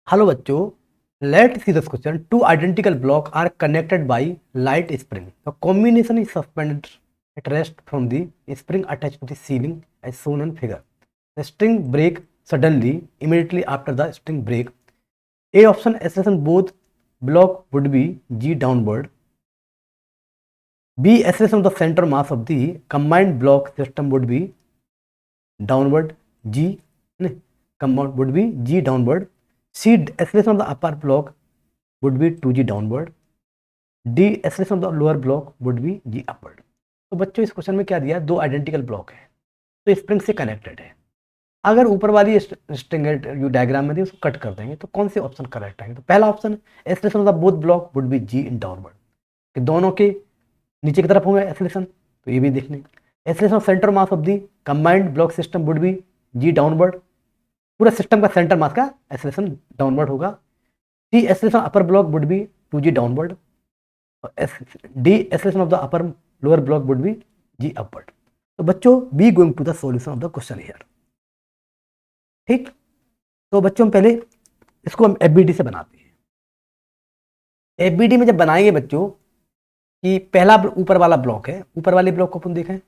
Hello बच्चों, let see this question. Two identical block are connected by light spring. The combination is suspended at rest from the spring attached to the ceiling as shown in figure. The string break suddenly immediately after the string break. A option acceleration both block would be g downward. B acceleration of the center mass of the combined block system would be downward g. Combined would be g downward. C acceleration of the upper block would be 2g downward. D acceleration of the lower block would be g upward. तो बच्चों इस question में क्या दिया है, दो identical block है तो स्प्रिंग से कनेक्टेड है. अगर ऊपर वाली स्ट्रिंग जो डायग्राम में थी उसको कट कर देंगे तो कौन से ऑप्शन करेक्ट आएंगे. तो पहला option acceleration of the both block would be g in downward, कि दोनों के नीचे की तरफ होंगे एक्सेलेरेशन. तो ये भी देखने. Acceleration of centre mass of the combined block system would be g downward. पूरा सिस्टम का सेंटर मास का एक्सेलेरेशन डाउनवर्ड होगा. The acceleration upper block would be 2g downward. The acceleration of the upper lower block would be g upward. तो बच्चों be going to the solution of the question here. ठीक, तो बच्चों पहले इसको हम एफबीडी से बनाते हैं. एफबीडी में जब बनाएंगे बच्चों कि पहला ऊपर वाला ब्लॉक है, ऊपर वाले ब्लॉक को अपन देखें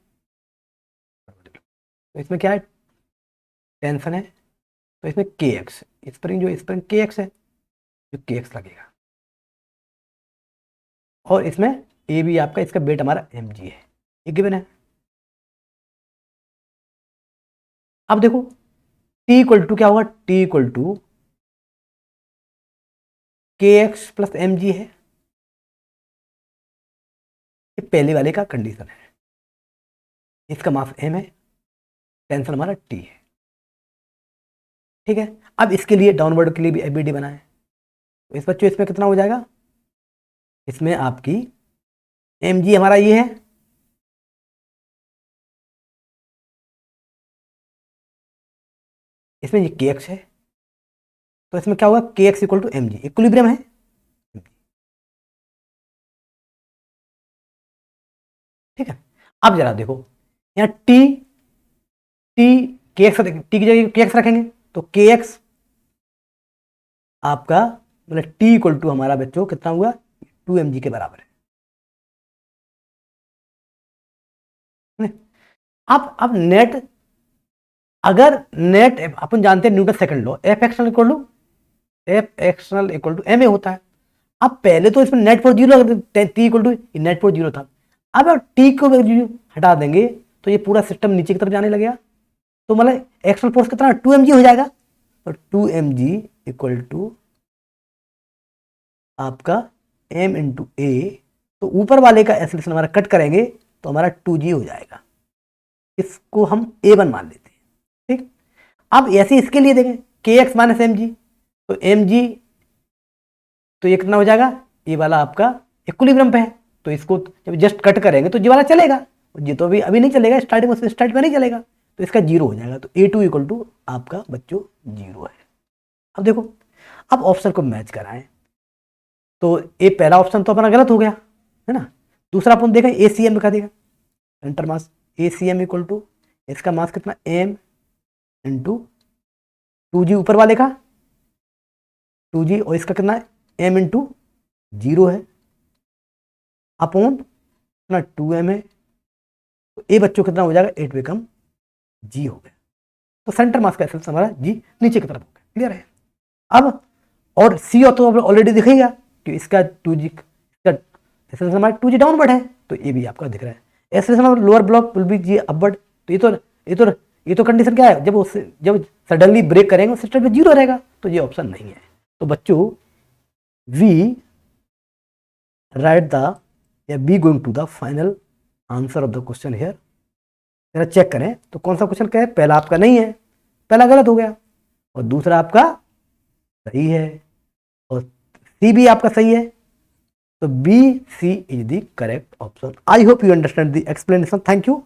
तो इसमें क्या है, टेंशन है. तो इसमें के एक्स स्प्रिंग, जो स्प्रिंग के एक्स है जो के एक्स लगेगा. और इसमें ए भी आपका, इसका वेट हमारा एम जी है, ये गिवन है. अब देखो टी इक्वल टू क्या होगा, टी इक्वल टू के एक्स प्लस एम जी है. ये पहले वाले का कंडीशन है. इसका मास एम है, टेंशन हमारा टी है. ठीक है, अब इसके लिए डाउनवर्ड के लिए भी एफबीडी बनाए. तो इस बच्चों इसमें कितना हो जाएगा, इसमें आपकी एम जी हमारा ये है, इसमें ये के एक्स है. तो इसमें क्या होगा, K X equal to M G, equilibrium है. ठीक है, अब जरा देखो यहाँ T T K X, T की जगह के एक्स रखेंगे तो के एक्स आपका मतलब टी इक्वल टू हमारा बच्चों कितना हुआ, 2mg के बराबर है. अब नेट, अगर नेट अपन जानते हैं Newton second law, F external equal to M A होता है. अब पहले तो इसमें net force zero, T equal to net force zero था. अब टी को हटा देंगे तो ये पूरा सिस्टम नीचे की तरफ जाने लगेगा. तो मतलब एक्सटर्नल फोर्स कितना 2mg हो जाएगा. तो 2mg इक्वल टू आपका m इंटू ए. तो ऊपर वाले का एक्सेलरेशन हमारा कट करेंगे तो हमारा 2g हो जाएगा. इसको हम a1 मान लेते हैं. ठीक, अब ऐसे इसके लिए देखें के एक्स माइनस एम जी, तो एम जी तो ये कितना हो जाएगा, ये वाला आपका इक्विलिब्रियम पे है. तो इसको जब जस्ट कट करेंगे तो जी वाला चलेगा, जी तो अभी नहीं चलेगा, स्टार्टिंग में स्टार्ट में नहीं चलेगा. तो इसका जीरो हो जाएगा. तो ए टू इक्वल टू आपका बच्चों जीरो है. अब देखो, अब ऑप्शन को मैच कराएं तो ये पहला ऑप्शन तो अपना गलत हो गया है ना. दूसरा अपन देखें ए सी एम दिखा देगा, centre mass A C M equal to, इसका मास कितना एम इंटू 2g ऊपर वाले का 2g, और इसका कितना एम इंटू जीरो है अपॉन कितना 2m है. तो ए बच्चों कितना हो जाएगा, 8 बिकम जी हो गया. तो सेंटर मास का एक्सेलरेशन हमारा जी नीचे की तरफ हो गया. क्लियर है. अब और सी तो ऑलरेडी दिखेगा कि इसका 2g, इसका एक्सेलरेशन हमारा 2g डाउनवर्ड है. तो ये भी आपका दिख रहा है. Acceleration of lower block will be g upward. तो ये तो कंडीशन क्या है, जब सडनली ब्रेक करेंगे सिस्टम पे जीरो रहेगा. तो ये ऑप्शन नहीं है. तो बच्चों वी राइट द या be going to the final answer of the question here. जरा चेक करें तो कौन सा क्वेश्चन क्या है. पहला आपका नहीं है, पहला गलत हो गया, और दूसरा आपका सही है, और सी भी आपका सही है. तो B C is the correct option. I hope you understand the explanation. Thank you.